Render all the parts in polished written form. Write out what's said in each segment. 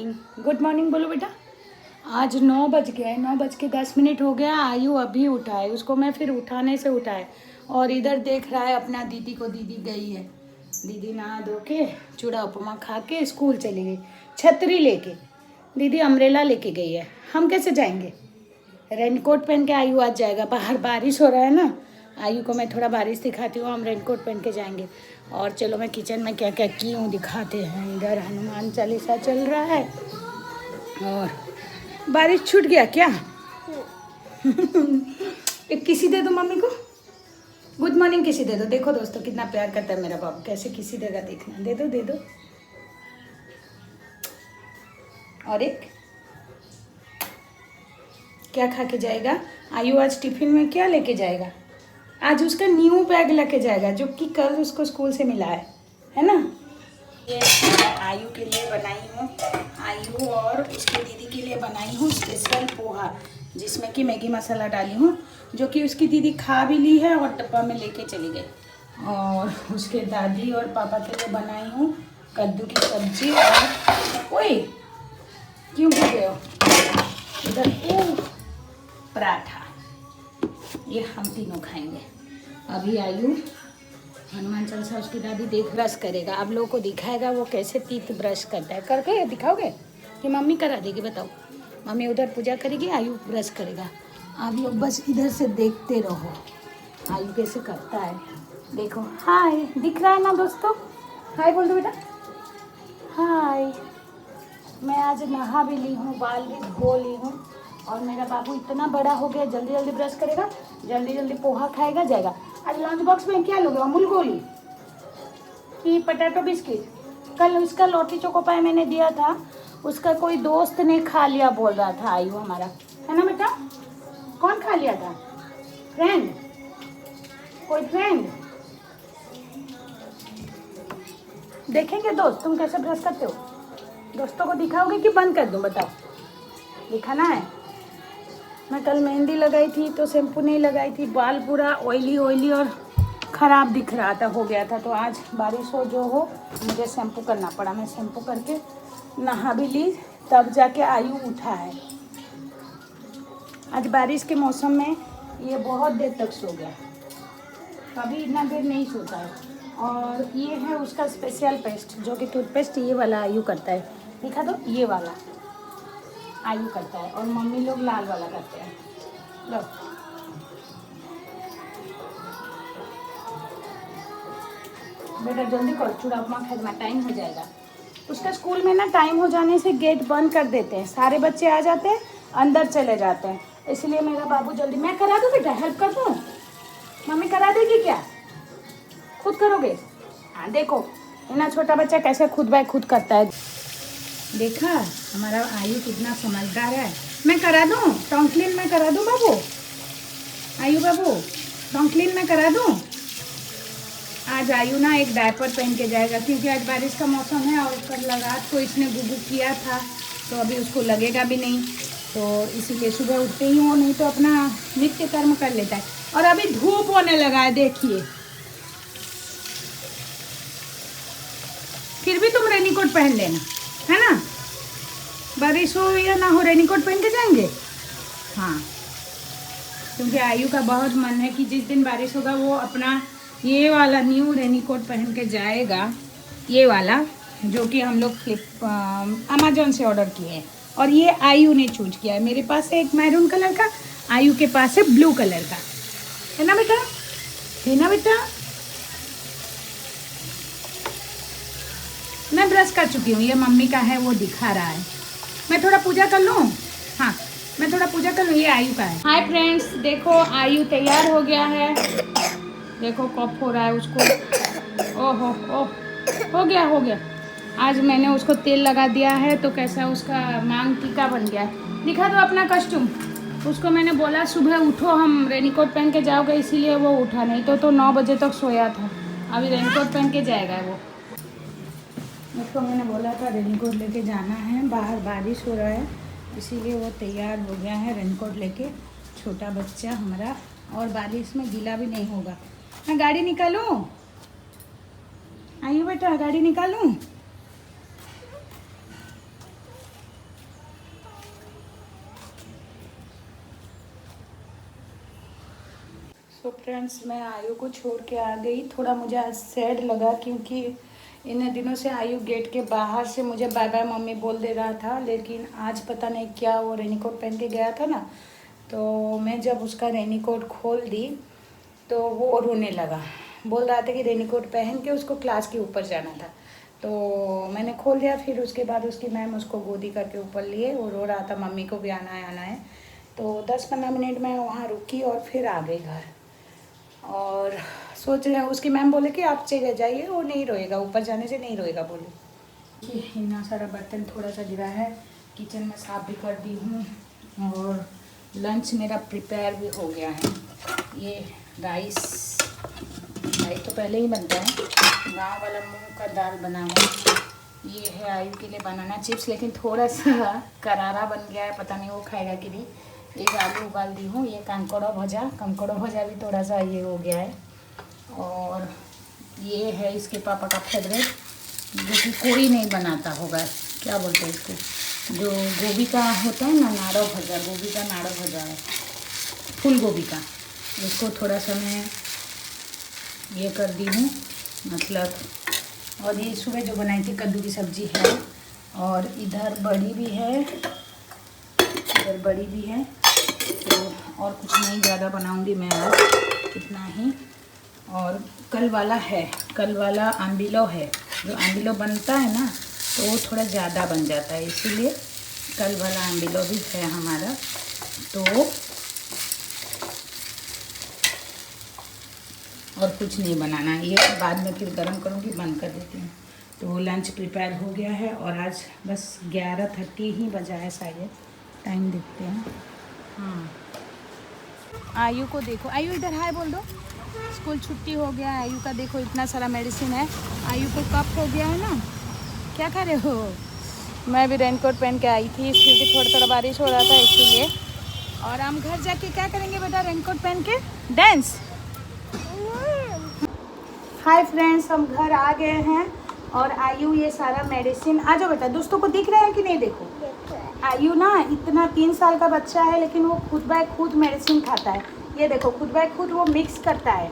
Good morning बोलो बेटा। आज 9 बज गया है, 9:10 हो गया। आयु अभी उठा है, उसको मैं फिर उठाने से उठाए और इधर देख रहा है अपना दीदी को। दीदी गई है, दीदी नहा धो के चूड़ा उपमा खा के स्कूल चली गई, छतरी लेके। दीदी अम्ब्रेला लेके गई है। हम कैसे जाएंगे? रेनकोट पहन के आयु आज जाएगा। बाहर बारिश हो रहा है ना, आयु को मैं थोड़ा बारिश दिखाती हूँ। हम रेनकोट पहन के जाएंगे। और चलो मैं किचन में क्या क्या की हूँ दिखाते हैं। इधर हनुमान चालीसा चल रहा है और बारिश छूट गया क्या? एक किसी दे दो मम्मी को। गुड मॉर्निंग किसी दे दो। देखो दोस्तों कितना प्यार करता है मेरा बाबू। कैसे किसी देगा देखना। दे दो दे दो। और एक क्या खा के जाएगा आयु? आज टिफिन में क्या लेके जाएगा? आज उसका न्यू बैग लेके जाएगा जो कि कल उसको स्कूल से मिला है ना। ये आयु के लिए बनाई हूँ, आयु और उसकी दीदी के लिए बनाई हूँ स्पेशल पोहा, जिसमें कि मैगी मसाला डाली हूँ, जो कि उसकी दीदी खा भी ली है और डब्बा में लेके चली गई। और उसके दादी और पापा के लिए बनाई हूँ कद्दू की सब्जी। और ओए क्यों भूल गए हो? इधर पराठा, ये हम तीनों खाएंगे। अभी आयु हनुमान चालीसा उसकी दादी देख ब्रश करेगा। आप लोगों को दिखाएगा वो कैसे तीत ब्रश करता है। करके दिखाओगे कि मम्मी करा देगी? बताओ। मम्मी उधर पूजा करेगी, आयु ब्रश करेगा। आप लोग बस इधर से देखते रहो आयु कैसे करता है। देखो, हाय दिख रहा है ना दोस्तों? हाय बोल दो बेटा। हाय। मैं आज नहा भी ली हूँ, बाल भी धो ली हूँ। और मेरा बाबू इतना बड़ा हो गया, जल्दी जल्दी ब्रश करेगा, जल्दी जल्दी पोहा खाएगा, जाएगा। आज लंच बॉक्स में क्या लोगे? अमूल गोली कि पटेटो बिस्किट? कल उसका लोटी चोको पाई मैंने दिया था, उसका कोई दोस्त ने खा लिया बोल रहा था आयु हमारा, है ना बेटा? कौन खा लिया था? फ्रेंड? कोई फ्रेंड? देखेंगे दोस्त तुम कैसे ब्रश करते हो? दोस्तों को दिखाओगे कि बंद कर दूं? बताओ। दिखाना है। मैं कल मेहंदी लगाई थी तो शैम्पू नहीं लगाई थी, बाल पूरा ऑयली ऑयली और ख़राब दिख रहा था, हो गया था। तो आज बारिश हो जो हो, मुझे शैम्पू करना पड़ा। मैं शैम्पू करके नहा भी ली, तब जाके आयु उठा है। आज बारिश के मौसम में ये बहुत देर तक सो गया, कभी इतना देर नहीं सोता है। और ये है उसका स्पेशल पेस्ट, जो कि टूथपेस्ट ये वाला आयु करता है। दिखा दो, ये वाला आयु करता है और मम्मी लोग लाल वाला करते हैं। लो, बेटा जल्दी करो, चूड़ा उपमा खाना, टाइम हो जाएगा। उसका स्कूल में ना टाइम हो जाने से गेट बंद कर देते हैं, सारे बच्चे आ जाते हैं, अंदर चले जाते हैं। इसलिए मेरा बाबू जल्दी। मैं करा दूँ बेटा? हेल्प कर दूँ? मम्मी करा देगी क्या? खुद करोगे? हाँ देखो इतना छोटा बच्चा कैसे खुद बाय खुद करता है। देखा हमारा आयु कितना समझदार है। मैं करा दूँ टंग क्लीन? मैं करा दूँ बाबू? आयु बाबू टंग क्लीन मैं करा दूँ? आज आयु ना एक डायपर पहन के जाएगा, क्योंकि आज बारिश का मौसम है और कल रात को इसने गुगु किया था, तो अभी उसको लगेगा भी नहीं। तो इसीलिए सुबह उठते ही हो, नहीं तो अपना नित्य कर्म कर लेता है। और अभी धूप होने लगा है, देखिए। फिर भी तुम रेनीकोट पहन लेना, है ना? बारिश हो या ना हो, रेनीकोट पहन के जाएंगे। हाँ, क्योंकि आयु का बहुत मन है कि जिस दिन बारिश होगा वो अपना ये वाला न्यू रेनीकोट पहन के जाएगा। ये वाला जो कि हम लोग अमेजोन से ऑर्डर किए हैं। और ये आयु ने चूज किया है। मेरे पास है एक मैरून कलर का, आयु के पास है ब्लू कलर का, है ना बेटा? है ना बेटा? मैं ब्रश कर चुकी हूँ, ये मम्मी का है, वो दिखा रहा है। मैं थोड़ा पूजा कर लूँ? हाँ मैं थोड़ा पूजा कर लूँ। ये आयु का है। हाय फ्रेंड्स, देखो आयु तैयार हो गया है। देखो कफ हो रहा है उसको। ओहो ओह, हो गया हो गया। आज मैंने उसको तेल लगा दिया है तो कैसा उसका मांग टीका बन गया है। दिखा दो अपना कस्टूम। उसको मैंने बोला सुबह उठो, हम रेनीकोट पहन के जाओगे, इसीलिए वो उठा, नहीं तो 9 बजे तक सोया था। अभी रेनीकोट पहन के जाएगा वो। उसको मैंने बोला था रेनकोट लेके जाना है, बाहर बारिश हो रहा है, इसीलिए वो तैयार हो गया है रेनकोट लेके। छोटा बच्चा हमारा, और बारिश में गीला भी नहीं होगा। मैं गाड़ी निकालूं? आइए बेटा गाड़ी निकालूं? सो फ्रेंड्स, मैं आयु को छोड़ के आ गई। थोड़ा मुझे आज सैड लगा क्योंकि इन दिनों से आयु गेट के बाहर से मुझे बाय बाय मम्मी बोल दे रहा था, लेकिन आज पता नहीं क्या वो रेनीकोट पहन के गया था ना, तो मैं जब उसका रेनीकोट खोल दी तो वो रोने लगा। बोल रहा था कि रेनीकोट पहन के उसको क्लास के ऊपर जाना था, तो मैंने खोल दिया। फिर उसके बाद उसकी मैम उसको गोदी करके ऊपर लिए, वो रो रहा था मम्मी को भी आना है आना है। तो 10-15 मिनट मैं वहाँ रुकी और फिर आ गई घर। और सोच रहे हैं, उसकी मैम बोले कि आप चले जाइए, वो नहीं रोएगा, ऊपर जाने से नहीं रोएगा बोले। कि इतना सारा बर्तन थोड़ा सा गिरा है, किचन में साफ भी कर दी हूँ और लंच मेरा प्रिपेयर भी हो गया है। ये राइस तो पहले ही बनता है, गांव वाला मूंग का दाल बना है। ये है आयु के लिए बनाना चिप्स, लेकिन थोड़ा सा करारा बन गया है, पता नहीं वो खाएगा कि नहीं। एक आलू उबाल दी हूँ। ये कंकड़ो भजा भी थोड़ा सा ये हो गया है। और ये है इसके पापा का फेवरेट, जो कि कोई नहीं बनाता होगा, क्या बोलते हैं इसको, जो गोभी का होता है ना, नाड़ो भजा, गोभी का नाड़ो भजा है, फूल गोभी का। इसको थोड़ा सा मैं ये कर दी हूँ मतलब। और ये सुबह जो बनाई थी कद्दू की सब्जी है, और इधर बड़ी भी है, इधर बड़ी भी है। तो और कुछ नहीं ज़्यादा बनाऊंगी मैं आज, इतना ही। और कल वाला आम्बिलो है, जो आम्बिलो बनता है ना, तो वो थोड़ा ज़्यादा बन जाता है, इसीलिए कल वाला आम्बिलो भी है हमारा। तो और कुछ नहीं बनाना, ये बाद में फिर गर्म करूँगी, बंद कर देती हूँ। तो लंच प्रिपेयर हो गया है और आज बस 11:30 ही बजा है शायद, टाइम देखते हैं। हाँ, आयु को देखो, आयु इधर हाय बोल दो। स्कूल छुट्टी हो गया है, आयु का देखो इतना सारा मेडिसिन है। आयु को कफ हो गया है ना, क्या कर रहे हो? मैं भी रेनकोट पहन के आई थी क्योंकि थोड़ा थोड़ा बारिश हो रहा था इसीलिए। और हम घर जाके क्या करेंगे बेटा, रेनकोट पहन के डांस। हाय फ्रेंड्स, हम घर आ गए हैं और आयु ये सारा मेडिसिन, आ जाओ बेटा, दोस्तों को दिख रहा है कि नहीं? देखो आयु ना इतना 3 साल का बच्चा है, लेकिन वो खुद बाय खुद मेडिसिन खाता है। ये देखो खुद बाय खुद वो मिक्स करता है,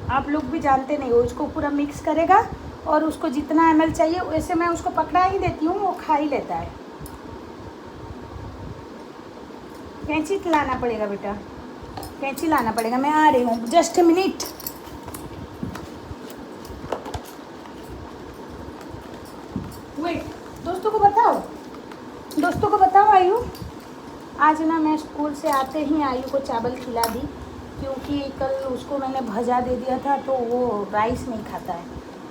आप लोग भी जानते नहीं हो। उसको पूरा मिक्स करेगा और उसको जितना ml चाहिए वैसे मैं उसको पकड़ा ही देती हूँ, वो खा ही लेता है। कैंची लाना पड़ेगा बेटा, कैंची लाना पड़ेगा, मैं आ रही हूँ, जस्ट मिनट। वेट, दोस्तों को बताओ आयु, आज ना मैं स्कूल से आते ही आयु को चावल खिला दी, क्योंकि कल उसको मैंने भजा दे दिया था, तो वो राइस नहीं खाता है,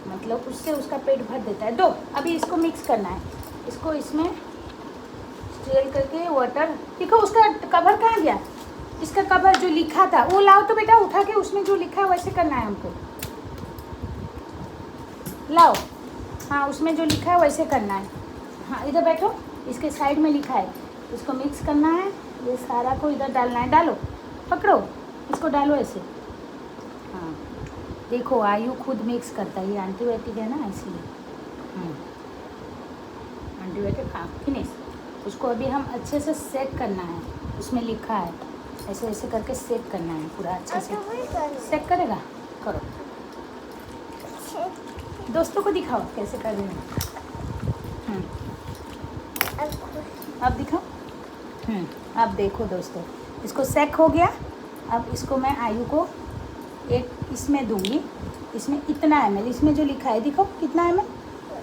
मतलब उससे उसका पेट भर देता है। दो, अभी इसको मिक्स करना है, इसको इसमें स्टील करके वाटर, देखो उसका कवर कहाँ गया, इसका कवर जो लिखा था वो लाओ तो बेटा, उठा के उसमें जो लिखा है वैसे करना है हमको, लाओ। हाँ, उसमें जो लिखा है वैसे करना है। हाँ, इधर बैठो, इसके साइड में लिखा है, इसको मिक्स करना है, ये सारा को इधर डालना है। डालो, पकड़ो, इसको डालो ऐसे। हाँ, देखो आयु खुद मिक्स करता है, ये एंटीबायोटिक है ना इसलिए। एंटीबायोटिक, हाँ फिनिश। उसको अभी हम अच्छे से सेक करना है, उसमें लिखा है ऐसे ऐसे करके सेक करना है पूरा अच्छे से। सेक करेगा, करो, दोस्तों को दिखाओ कैसे कर रहे हैं। अब दिखाओ। अब देखो दोस्तों, इसको सेक हो गया। अब इसको मैं आयु को एक इसमें दूंगी, इसमें इतना ml, इसमें जो लिखा है दिखो कितना ml,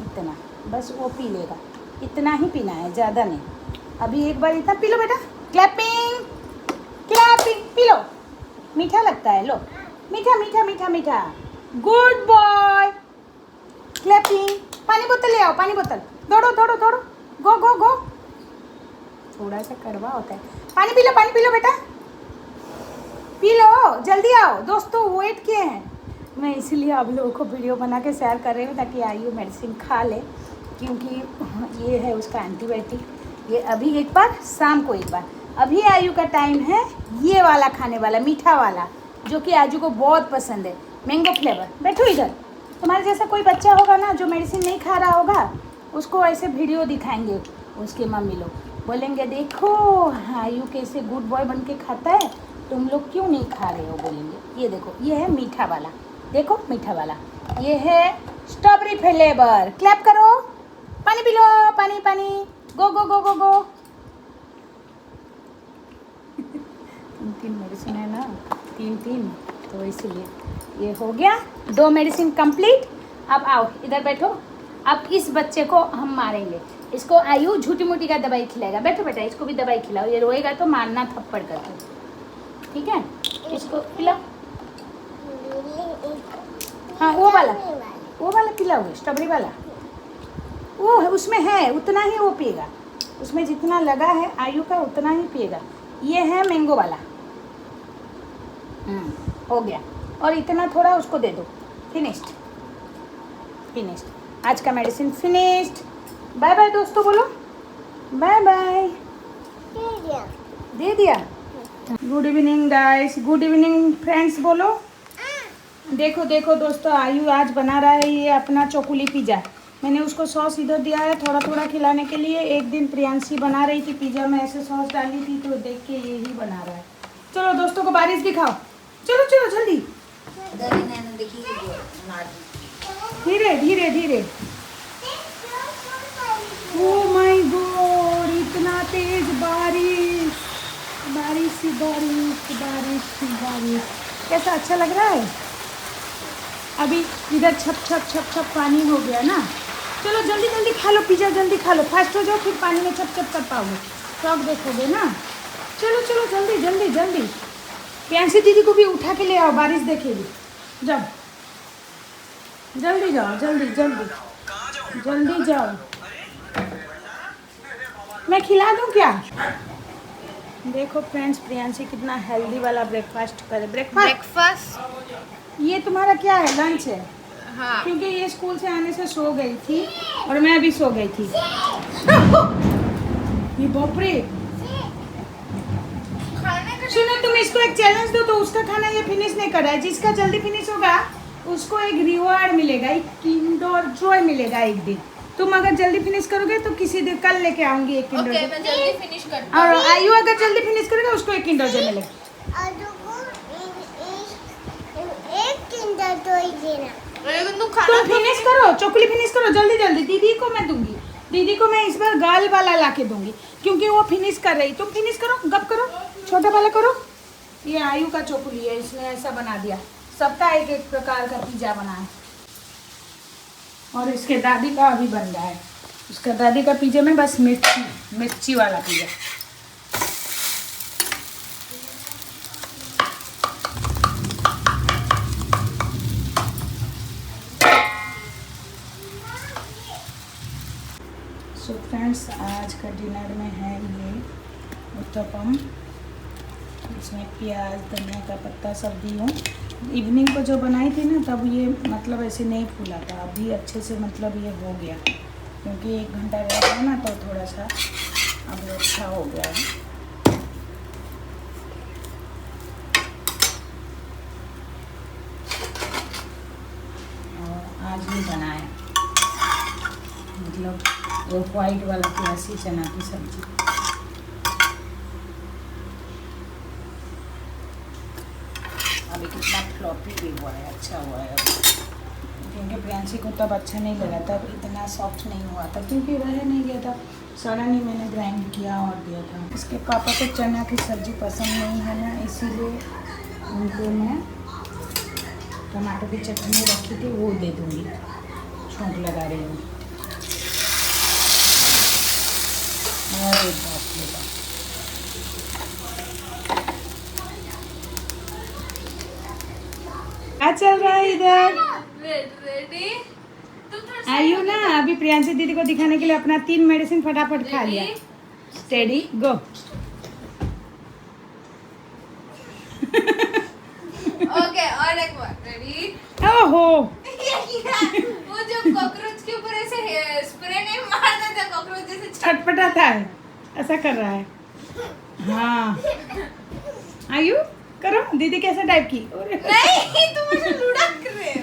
इतना, बस वो पी लेगा, इतना ही पीना है, ज़्यादा नहीं। अभी एक बार इतना पी लो बेटा, क्लैपिंग क्लैपिंग, पी लो, मीठा लगता है, लो, मीठा मीठा मीठा मीठा, गुड बॉय, क्लैपिंग। पानी बोतल ले आओ, पानी बोतल, दौड़ो दौड़ो दौड़ो, गो गो गो। थोड़ा सा कड़वा होता है, पानी पी लो बेटा, पी लो, जल्दी आओ। दोस्तों वेट किए हैं, मैं इसलिए आप लोगों को वीडियो बना के शेयर कर रही हूँ ताकि आयु मेडिसिन खा ले, क्योंकि ये है उसका एंटीबायोटिक। ये अभी एक बार, शाम को एक बार। अभी आयु का टाइम है ये वाला खाने वाला, मीठा वाला, जो कि आयु को बहुत पसंद है, मैंगो फ्लेवर। बैठो इधर, तुम्हारे जैसा कोई बच्चा होगा ना जो मेडिसिन नहीं खा रहा होगा, उसको ऐसे वीडियो दिखाएंगे उसके मम्मी लोग, बोलेंगे देखो आयु कैसे गुड बॉय बन के खाता है, तुम लोग क्यों नहीं खा रहे हो बोलेंगे। ये देखो, ये है मीठा वाला, देखो मीठा वाला। ये है स्ट्रॉबेरी फ्लेवर। क्लैप करो, पानी पी लो, पानी पानी, गो गो गो गो गो। तीन मेडिसिन है ना, तीन, तो इसीलिए ये हो गया। 2 मेडिसिन कंप्लीट। अब आओ इधर बैठो। अब इस बच्चे को हम मारेंगे। इसको आयु झूठी मूठी का दवाई खिलाएगा। बैठो बेटा, इसको भी दवाई खिलाओ। ये रोएगा तो मारना थप्पड़ करके, ठीक है। इसको खिलाओ। हाँ वो वाला खिलाओगे, स्ट्रॉबेरी वाला। वो उसमें है, उतना ही वो पिएगा। उसमें जितना लगा है आयु का उतना ही पिएगा। ये है मैंगो वाला। हो गया। और इतना थोड़ा उसको दे दो। फिनिश्ड। आज का मेडिसिन फिनिश्ड। बाय बाय दोस्तों बोलो, बाय बाय। दे दिया। Good evening guys, good evening friends बोलो। देखो देखो दोस्तों, आयु आज बना रहा है ये अपना चोकुली पिज़्ज़ा। मैंने उसको सॉस इधर दिया है थोड़ा थोड़ा खिलाने के लिए। एक दिन प्रियांशी बना रही थी पिज़्ज़ा में, ऐसे सॉस डाली थी, तो देख के यही बना रहा है। चलो दोस्तों को बारिश दिखाओ। चलो चलो जल्दी, धीरे धीरे धीरे। ओह माय गॉड, इतना तेज बारिश, बारिश सी बारिश। कैसा अच्छा लग रहा है। अभी इधर छप छप छप छप पानी हो गया ना। चलो जल्दी जल्दी खा लो पिज़्ज़ा, जल्दी खा लो, फास्ट हो जाओ, फिर पानी में छप छप कर पाओगे, शौक देखोगे ना। चलो चलो जल्दी जल्दी जल्दी। प्रियांशी दीदी को भी उठा के ले आओ, बारिश देखेगी। जाओ जल्दी जाओ, जल्दी जल्दी जल्दी जाओ। मैं खिला दूँ क्या? देखो फ्रेंड्स, प्रियांशी कितना हेल्दी वाला ब्रेकफास्ट करे। ब्रेकफास्ट ये तुम्हारा क्या है, लंच है? हाँ। क्योंकि ये स्कूल से आने से सो गई थी और मैं भी सो गई थी। ये बापरे। सुनो, तुम इसको एक चैलेंज दो तो उसका खाना ये फिनिश नहीं कर रहा है। जिसका जल्दी फिनिश होगा उसको एक रिवॉर्ड मिलेगा, एक किंडर जॉय मिलेगा एक दिन। तुम अगर जल्दी फिनिश करोगे तो किसी दिन कल लेके आऊंगी एक किंडर जॉय। मैं जल्दी फिनिश करती हूं। और आयु अगर जल्दी फिनिश करेगा उसको एक किंडर जॉय मिलेगा। तुम फिनिश करो, चॉकलेट फिनिश करो जल्दी जल्दी। दीदी को मैं दूंगी, दीदी को मैं इस बार गर्ल वाला ला के दूंगी क्योंकि वो फिनिश कर रही। तुम फिनिश करो, गप करो, छोटा वाला करो। ये आयु का चोकुली है, इसने ऐसा बना दिया। सबका एक एक प्रकार का पिज्जा बना है। और इसके दादी का अभी बन रहा है। उसका दादी का पिज्जा में बस मिर्ची वाला पिज्जा। सो फ्रेंड्स, आज का डिनर में है ये उत्तपम। इसमें प्याज, धनिया का पत्ता सब दी हूँ। इवनिंग को जो बनाई थी ना तब ये मतलब ऐसे नहीं फूला था। अभी अच्छे से मतलब ये हो गया क्योंकि 1 घंटा रह गया ना, तो थोड़ा सा अब अच्छा हो गया है। और आज भी बनाया मतलब वो वाइट वाला प्यासी चना की सब्जी। अभी कितना फ्लॉपी भी हुआ है, अच्छा हुआ है अभी। क्योंकि प्रियांशी को तब अच्छा नहीं लगा, तब इतना सॉफ्ट नहीं हुआ था क्योंकि रह नहीं गया था। सडन ही मैंने ग्राइंड किया और दिया था। इसके पापा को चना की सब्ज़ी पसंद नहीं है ना, इसीलिए उनको मैं टमाटर की चटनी रखी थी वो दे दूँगी। छोंक लगा रही हूँ। और एक बात लेगा, क्या चल रहा है इधर? आयु ना अभी प्रियांशी दीदी को दिखाने के लिए अपना 3 मेडिसिन फटाफट खा लिया। स्टेडी गो। ओके, और एक बार रेडी। ओहो वो जो कॉकरोच के ऊपर ऐसे स्प्रे नहीं मारता था, कॉकरोच जैसे छटपटाता है, ऐसा कर रहा है। हाँ आयु करो, दीदी कैसे टाइप की? नहीं, तुम मुझे लुढ़क रहे हो।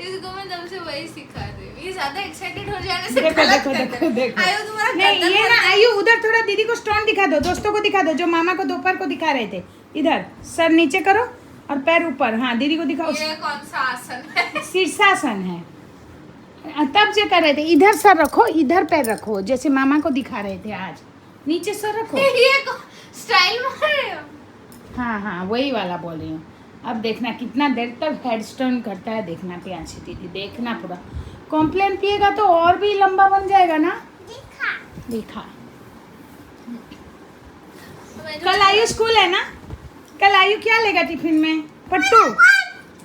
इसको मैं तब से वही सिखा रही हूँ। ये ज्यादा एक्साइटेड हो जाने से देखो गलत देखो करता देखो है। देखो। आयु तुम्हारा नहीं गर्दन ये ना पर- आयु उधर थोड़ा दीदी को स्टोन दिखा दो, दोस्तों को दिखा दो जो मामा को दोपहर को दिखा रहे थे। इधर सर नीचे करो और पैर ऊपर। हाँ दीदी को दिखाओ। ये कौन सा आसन है? शीर्षासन है। तब जो कर रहे थे इधर सर रखो, इधर पैर रखो, जैसे मामा को दिखा रहे थे आज। नीचे सर रखो। ये स्टाइल मार रहे हो? हाँ हाँ वही वाला बोल रही हूँ। अब देखना कितना देर तक हेडस्टोन करता है, देखना प्रियांशी दीदी, देखना पूरा। कॉम्प्लेन पिएगा तो और भी लंबा बन जाएगा ना। दिखा कल आयु स्कूल है ना? कल आयु क्या लेगा टिफिन में?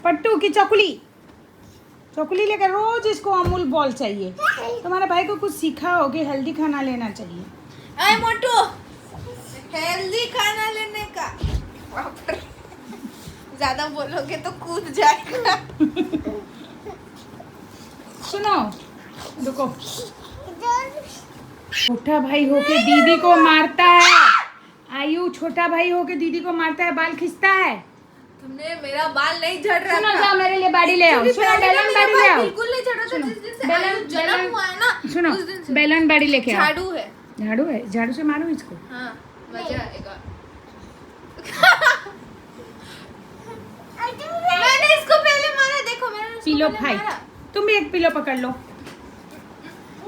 पट्टू की चौकुली। चौकुली लेकर रोज इसको अमूल बॉल चाहिए। तुम्हारे भाई को कुछ सीखा हो कि हेल्दी खाना लेना चाहिए। अरे मोटू, हेल्दी खाना लेने का ज्यादा बोलोगे तो कूद जाएगा। सुनो रुको। छोटा भाई होके दीदी को मारता है। आयु छोटा भाई होके दीदी को मारता है, बाल खींचता है। तुमने मेरा बाल नहीं झड़ रहा सुनो था। जाओ मेरे लिए बाड़ी ले आओ। सुनो बेलन बाड़ी ले आओ। बिल्कुल नहीं झड़ रहा था। जिस दिन से आयु जन्म हुआ है ना, सुनो उस दिन से बेलन बाड़ी लेके आओ। झाड़ू है। झाड़ू है, झाड़ू से मारो इसको। हाँ मजा आएगा। मैंने इसको पहले मारा, देखो मैंने इसको पिलो पहले फाइट। मारा। तुम भी एक पिलो पकड़ लो।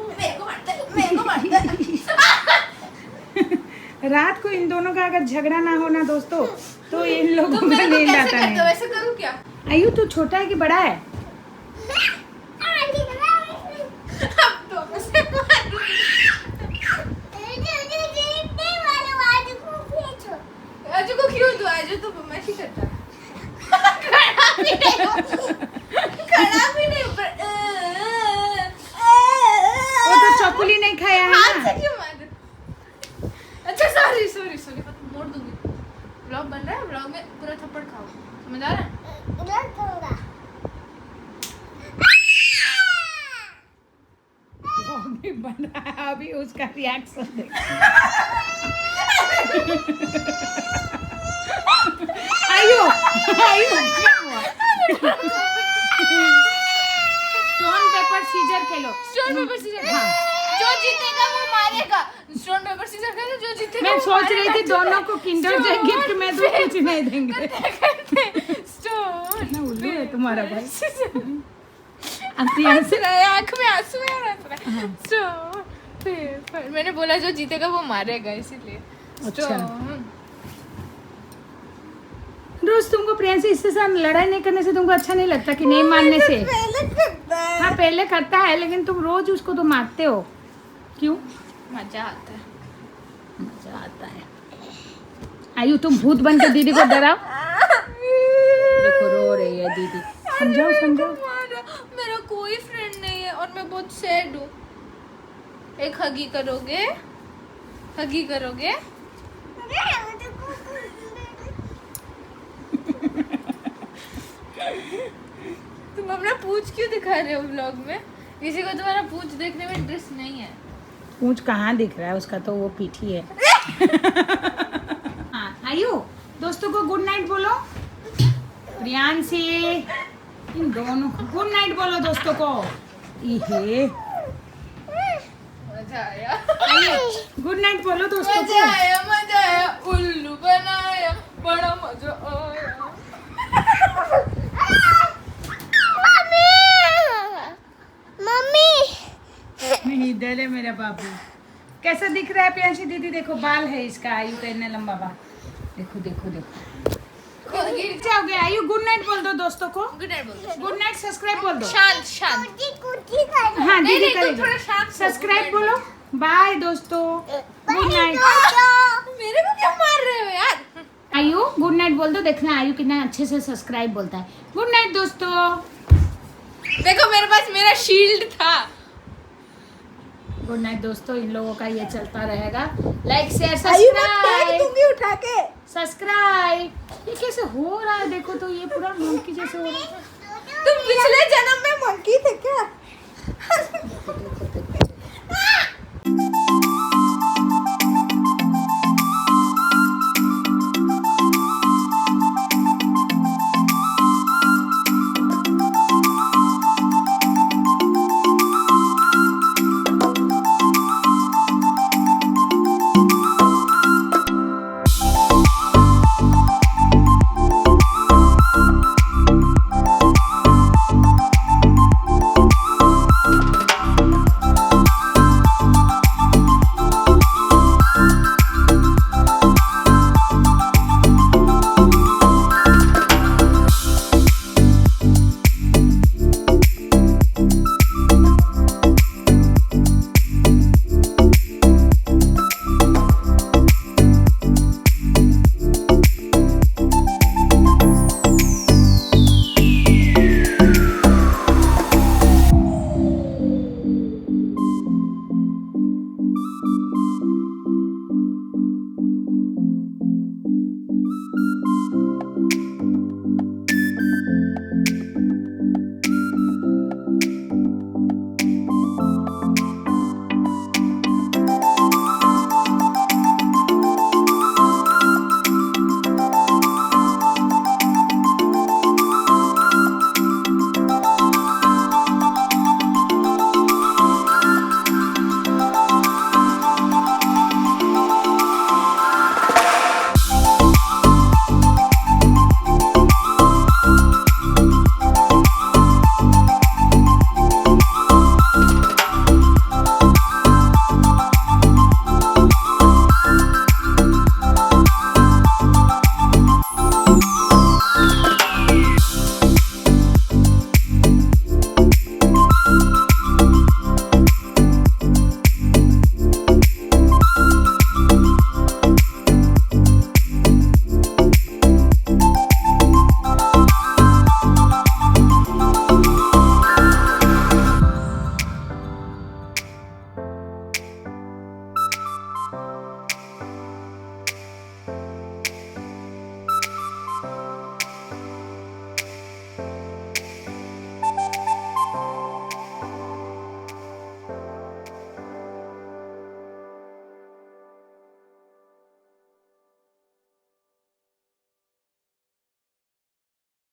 मेरे को मारता है। रात को इन दोनों का अगर झगड़ा ना हो ना दोस्तों, तो इन लोगों तुम को मेरे को नींद कैसे आता करते हो? नहीं। वैसे करूँ क्या? आयु तू छोटा है कि बड़ा है? अब तो मुझसे मारो। आजू को क्यों दो? आजू तो बदमाशी करता है। खड़ा भी नहीं ऊपर। वो तो चौकुली नहीं खाया है हाथ से ना। क्यों मार? अच्छा सॉरी मोड़ दूंगी। व्लॉग बन रहा है, व्लॉग में पूरा थप्पड़ खाओ, समझ आ रहा है? वो भी बन रहा है, अभी उसका रिएक्शन देख। आयु क्या हुआ? स्टोन पेपर सीजर खेलो। Stone paper scissor. हाँ। जो जीतेगा वो मारेगा। स्टोन पेपर सीजर खेलो, जो जीतेगा मैं वो सोच रही थी मारेगा। दोनों को किंडर जॉय गिफ्ट में दूं, कुछ नहीं देंगे। स्टोन ना उल्लू है तुम्हारा भाई। अब हंस प्रियांशी रहा है, आँख में आंसू है और हंस रहा है। Stone paper. मैंने बोला जो जीतेगा वो मारेगा, इसीलिए अच्छा। स्टोन। रोज तुमको प्रियांशी इससे साथ लड़ाई नहीं करने से तुमको अच्छा नहीं लगता कि नहीं मानने से? पहले करता है। हाँ पहले करता है, लेकिन तुम रोज उसको तो मारते हो, क्यों? मजा आता है। मजा आता है। आयु तुम भूत बन के दीदी को डराओ। देखो रो रही है दीदी। समझाओ। मेरा कोई फ्रेंड नहीं है और मैं बहुत सैड हूँ। एक हगी करोगे? तुम अपना पूंछ क्यों दिखा रहे हो व्लॉग में? किसी को तुम्हारा पूंछ देखने में इंटरेस्ट नहीं है। पूंछ कहाँ दिख रहा है उसका, तो वो पीठी है। हाँ आयु दोस्तों को गुड नाइट बोलो। प्रियांशी इन दोनों को गुड नाइट बोलो दोस्तों को। इहे मजा आया। गुड नाइट बोलो दोस्तों मजा को। आया। उल्लू बनाया, बड़ा मजा आया। नहीं इधर है मेरा बाबू। कैसा दिख रहा है प्रियांशी दीदी? देखो बाल है इसका, आयु का इतना लंबा बाल। देखो गिर जाओगे। आयु गुड नाइट बोल दो दोस्तों को। गुड नाइट बोल दो। गुड नाइट सब्सक्राइब बोल दो। शांत। हाँ नहीं, दीदी तुम करेगी। थोड़ा शांत सब्सक्राइब बोलो। बाय दोस्तों, गुड नाइट। मेरे को क्यों मार रहे हो यार? आयु गुड नाइट बोल दो। देखना आयु कितना अच्छे से सब्सक्राइब बोलता है। गुड नाइट दोस्तों। देखो मेरे पास मेरा शील्ड था। गुड नाइट दोस्तों। इन लोगों का ये चलता रहेगा। लाइक शेयर आयु मैं फेंक सब्सक्राइब दूंगी उठा के। सब्सक्राइब। ये कैसे हो रहा है? देखो तो ये पूरा मंकी जैसे हो रहा है। तुम पिछले जन्म में मंकी थे क्या?